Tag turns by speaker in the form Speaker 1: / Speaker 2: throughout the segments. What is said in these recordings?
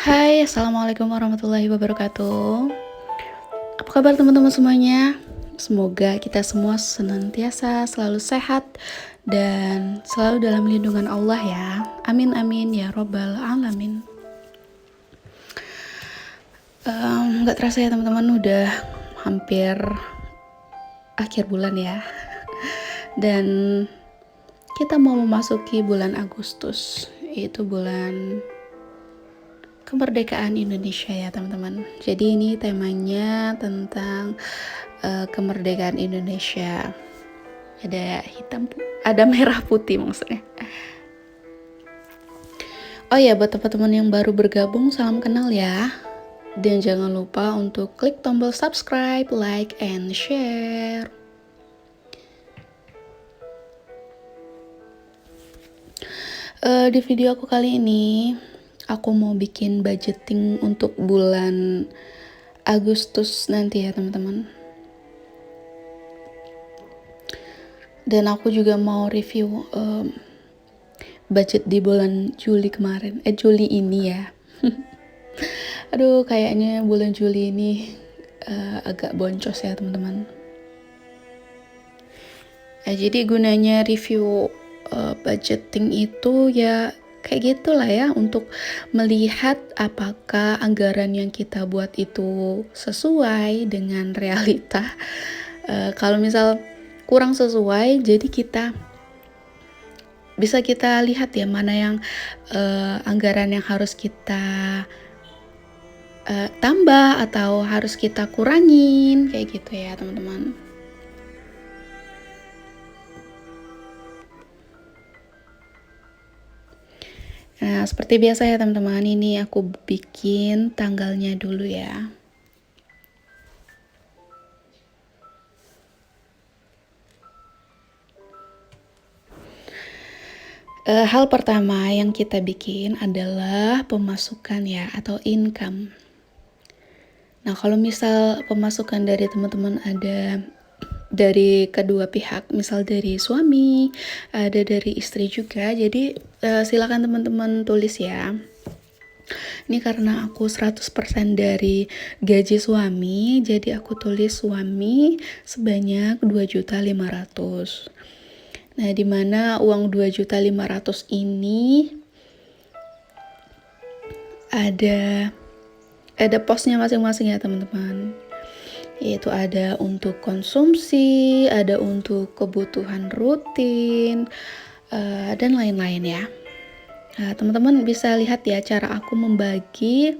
Speaker 1: Hai, Assalamualaikum warahmatullahi wabarakatuh. Apa kabar teman-teman semuanya? Semoga kita semua senantiasa selalu sehat dan selalu dalam lindungan Allah ya. Amin amin ya robbal alamin. Gak terasa ya teman-teman, udah hampir akhir bulan ya. Dan kita mau memasuki bulan Agustus, yaitu bulan kemerdekaan Indonesia ya teman-teman. Jadi ini temanya tentang kemerdekaan Indonesia. Ada hitam, ada merah putih maksudnya. Oh ya, buat teman-teman yang baru bergabung, salam kenal ya. Dan jangan lupa untuk klik tombol subscribe, like, and share. Di video aku kali ini, aku mau bikin budgeting untuk bulan Agustus nanti ya teman-teman. Dan aku juga mau review budget di bulan Juli kemarin, Juli ini ya. Aduh, kayaknya bulan Juli ini agak boncos ya teman-teman. Jadi gunanya review budgeting itu ya kayak gitulah ya, untuk melihat apakah anggaran yang kita buat itu sesuai dengan realita. Kalau misal kurang sesuai, jadi bisa kita lihat ya mana yang anggaran yang harus kita tambah atau harus kita kurangin, kayak gitu ya teman-teman. Nah, seperti biasa ya teman-teman, ini aku bikin tanggalnya dulu ya. Hal pertama yang kita bikin adalah pemasukan ya, atau income. Nah, kalau misal pemasukan dari teman-teman ada dari kedua pihak, misal dari suami, ada dari istri juga, jadi silakan teman-teman tulis ya. Ini karena aku 100% dari gaji suami, jadi aku tulis suami sebanyak 2.500.000. Nah, dimana uang 2.500.000 ini ada posnya masing-masing ya teman-teman. Yaitu ada untuk konsumsi, ada untuk kebutuhan rutin, dan lain-lain ya. Nah, teman-teman bisa lihat ya cara aku membagi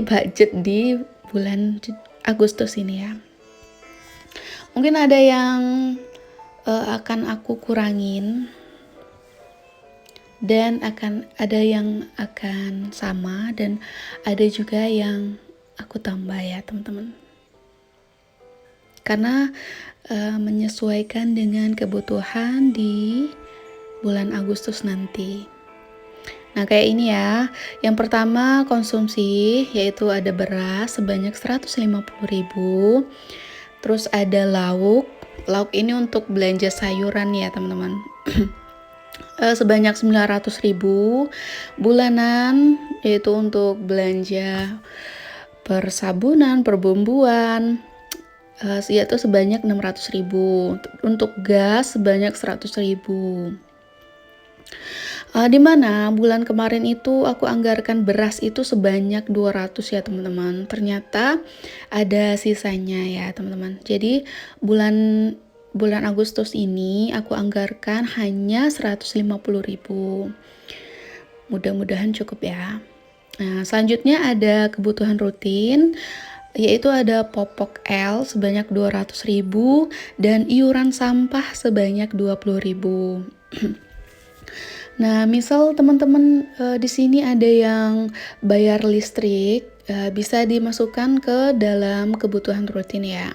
Speaker 1: budget di bulan Agustus ini ya. Mungkin ada yang akan aku kurangin, dan ada yang akan sama, dan ada juga yang aku tambah ya teman-teman, karena menyesuaikan dengan kebutuhan di bulan Agustus nanti. Nah, kayak ini ya. Yang pertama konsumsi, yaitu ada beras sebanyak 150.000. Terus ada lauk ini untuk belanja sayuran ya teman-teman. Sebanyak 900.000. Bulanan yaitu untuk belanja persabunan, perbumbuan, yaitu sebanyak 600.000. Untuk gas sebanyak 100.000. Dimana bulan kemarin itu aku anggarkan beras itu sebanyak 200 ya teman-teman. Ternyata ada sisanya ya teman-teman. Jadi bulan Agustus ini aku anggarkan hanya 150.000. Mudah-mudahan cukup ya. Nah, selanjutnya ada kebutuhan rutin, yaitu ada popok L sebanyak 200.000 dan iuran sampah sebanyak 20.000. Nah, misal teman-teman di sini ada yang bayar listrik, bisa dimasukkan ke dalam kebutuhan rutin ya.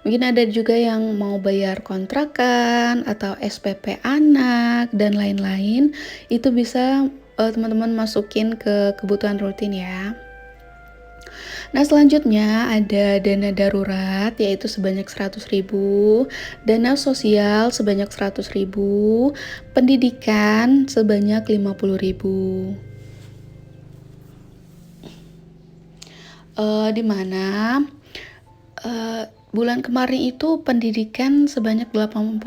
Speaker 1: Mungkin ada juga yang mau bayar kontrakan atau SPP anak dan lain-lain, itu bisa teman-teman masukin ke kebutuhan rutin ya. Nah, selanjutnya ada dana darurat, yaitu sebanyak 100.000, dana sosial sebanyak 100.000, pendidikan sebanyak 50.000. di mana bulan kemarin itu pendidikan sebanyak 80.000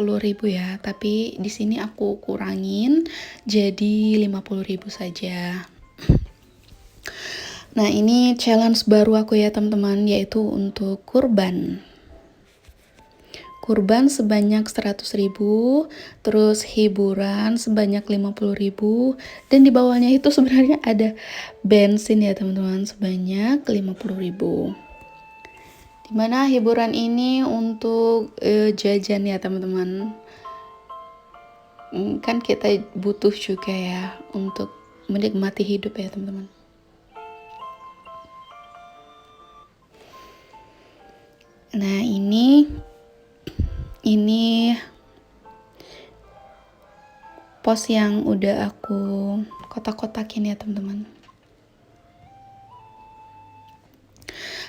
Speaker 1: ya, tapi di sini aku kurangin jadi 50.000 saja. Nah, ini challenge baru aku ya teman-teman, yaitu untuk kurban. Kurban sebanyak 100.000, terus hiburan sebanyak 50.000, dan di bawahnya itu sebenarnya ada bensin ya teman-teman sebanyak 50.000. Dimana hiburan ini untuk jajan ya teman-teman. Kan kita butuh juga ya untuk menikmati hidup ya teman-teman. Nah, ini pos yang udah aku kotak-kotakin ya teman-teman.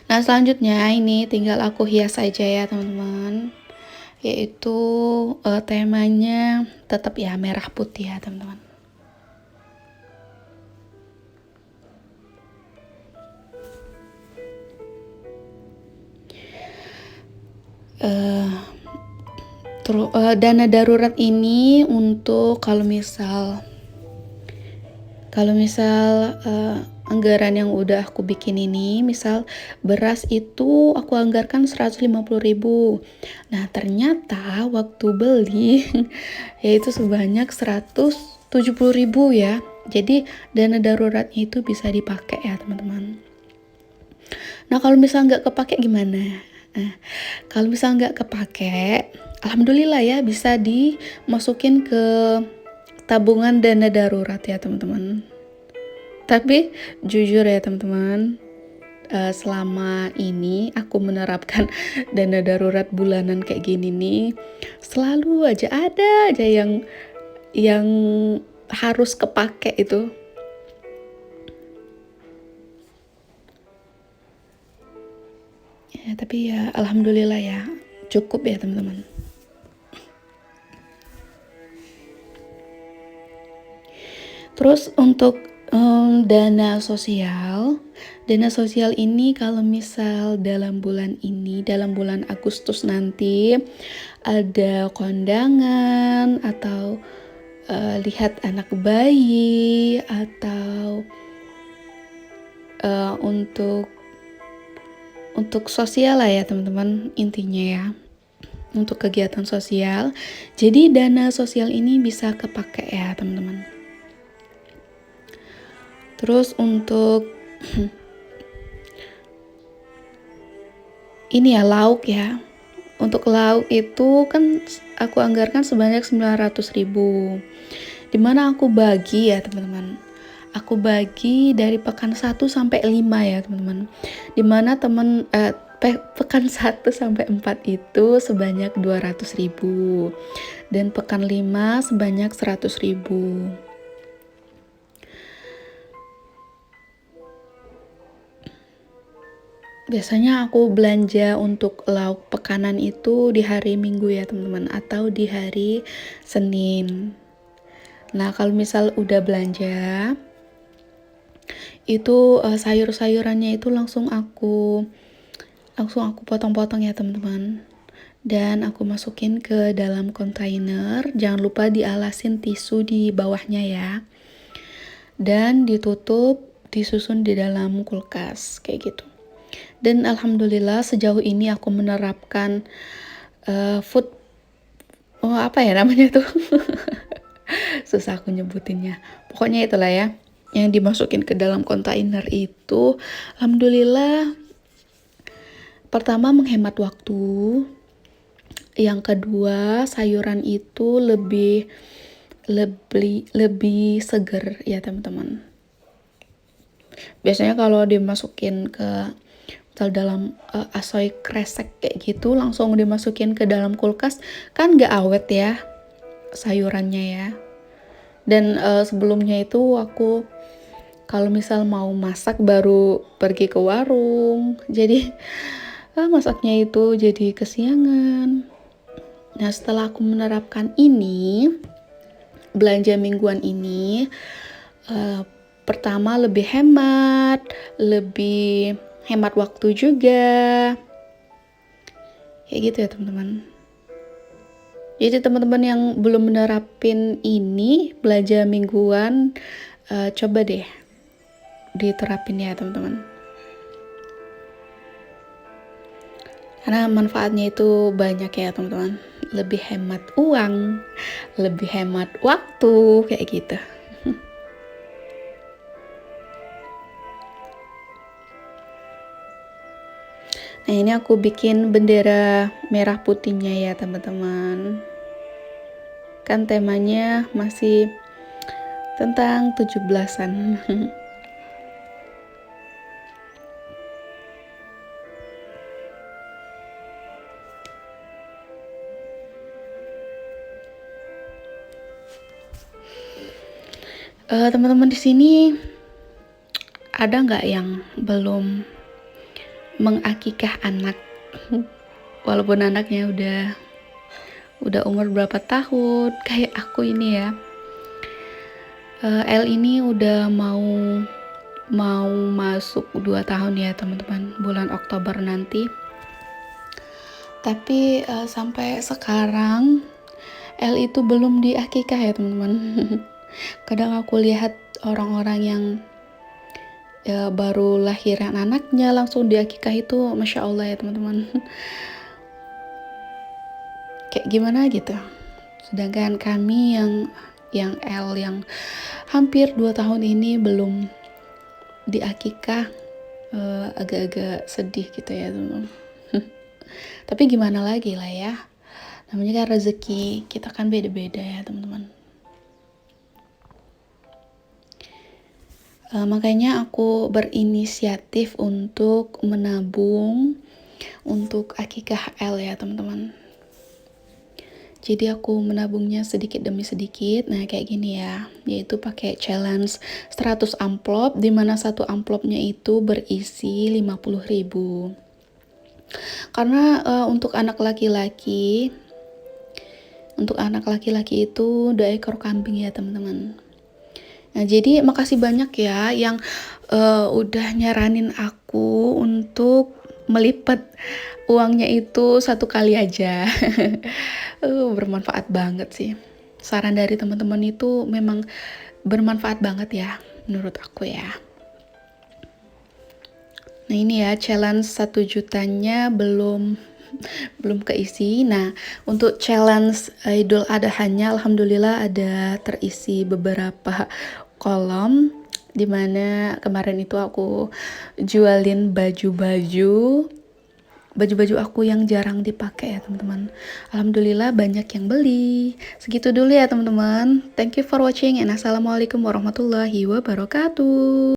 Speaker 1: Nah, selanjutnya ini tinggal aku hias aja ya teman-teman, yaitu temanya tetap ya merah putih ya teman-teman. Dana darurat ini untuk kalau misal anggaran yang udah aku bikin ini, misal beras itu aku anggarkan 150.000. Nah, ternyata waktu beli yaitu sebanyak 170.000 ya. Jadi dana daruratnya itu bisa dipakai ya teman-teman. Nah, kalau misal nggak kepake gimana? Nah, kalau misal nggak kepake, alhamdulillah ya bisa dimasukin ke tabungan dana darurat ya teman-teman. Tapi jujur ya teman-teman, selama ini aku menerapkan dana darurat bulanan kayak gini nih, selalu aja ada aja yang harus kepake itu. Ya, tapi ya alhamdulillah ya, cukup ya teman-teman. Terus untuk dana sosial ini kalau misal dalam bulan Agustus nanti ada kondangan atau lihat anak bayi atau untuk sosial lah ya teman-teman, intinya ya, untuk kegiatan sosial. Jadi dana sosial ini bisa kepake ya teman-teman. Terus untuk ini ya lauk ya. Untuk lauk itu kan aku anggarkan sebanyak 900.000. Dimana aku bagi ya teman-teman. Aku bagi dari pekan 1 sampai 5 ya teman-teman. Dimana pekan 1 sampai 4 itu sebanyak 200.000. Dan pekan 5 sebanyak 100.000. Biasanya aku belanja untuk lauk pekanan itu di hari Minggu ya teman-teman, atau di hari Senin. Nah, kalau misal udah belanja, itu sayur-sayurannya itu langsung aku potong-potong ya teman-teman. Dan aku masukin ke dalam kontainer. Jangan lupa dialasin tisu di bawahnya ya. Dan ditutup, disusun di dalam kulkas kayak gitu. Dan alhamdulillah sejauh ini aku menerapkan food apa ya namanya tuh susah aku nyebutinnya, pokoknya itulah ya, yang dimasukin ke dalam kontainer itu alhamdulillah pertama menghemat waktu, yang kedua sayuran itu lebih seger ya teman-teman. Biasanya kalau dimasukin ke dalam asoy kresek kayak gitu langsung dimasukin ke dalam kulkas kan gak awet ya sayurannya ya. Dan sebelumnya itu aku kalau misal mau masak baru pergi ke warung, jadi masaknya itu jadi kesiangan. Nah, setelah aku menerapkan ini, belanja mingguan ini, pertama lebih hemat, lebih hemat waktu juga. Kayak gitu ya teman-teman. Jadi teman-teman yang belum menerapin ini belanja mingguan, coba deh diterapin ya teman-teman. Karena manfaatnya itu banyak ya teman-teman. Lebih hemat uang, lebih hemat waktu, kayak gitu. Nah ini aku bikin bendera merah putihnya ya teman-teman. Kan temanya masih tentang 17-an. Teman-teman di sini ada nggak yang belum mengakikah anak? Walaupun anaknya udah umur berapa tahun, kayak aku ini ya. L ini udah mau masuk 2 tahun ya teman-teman, bulan Oktober nanti. Tapi sampai sekarang L itu belum diakikah ya teman-teman. Kadang aku lihat orang-orang yang baru lahiran anaknya langsung diakikah itu, Masya Allah ya teman-teman. Kayak gimana gitu. Sedangkan kami yang L yang hampir 2 tahun ini belum diakikah, agak-agak sedih gitu ya teman-teman. Tapi gimana lagi lah ya, namanya kan rezeki kita kan beda-beda ya teman-teman. Makanya aku berinisiatif untuk menabung untuk akikah L ya teman-teman. Jadi aku menabungnya sedikit demi sedikit. Nah kayak gini ya, yaitu pakai challenge 100 amplop, dimana satu amplopnya itu berisi 50.000. Karena untuk anak laki-laki itu 2 ekor kambing ya teman-teman. Nah jadi makasih banyak ya yang udah nyaranin aku untuk melipat uangnya itu 1 kali aja. Bermanfaat banget sih. Saran dari teman-teman itu memang bermanfaat banget ya menurut aku ya. Nah ini ya, challenge 1 jutanya belum keisi. Nah untuk challenge Idul Adha-nya alhamdulillah ada terisi beberapa kolom, dimana kemarin itu aku jualin baju-baju aku yang jarang dipakai ya teman-teman. Alhamdulillah banyak yang beli. Segitu dulu ya teman-teman. Thank you for watching and assalamualaikum warahmatullahi wabarakatuh.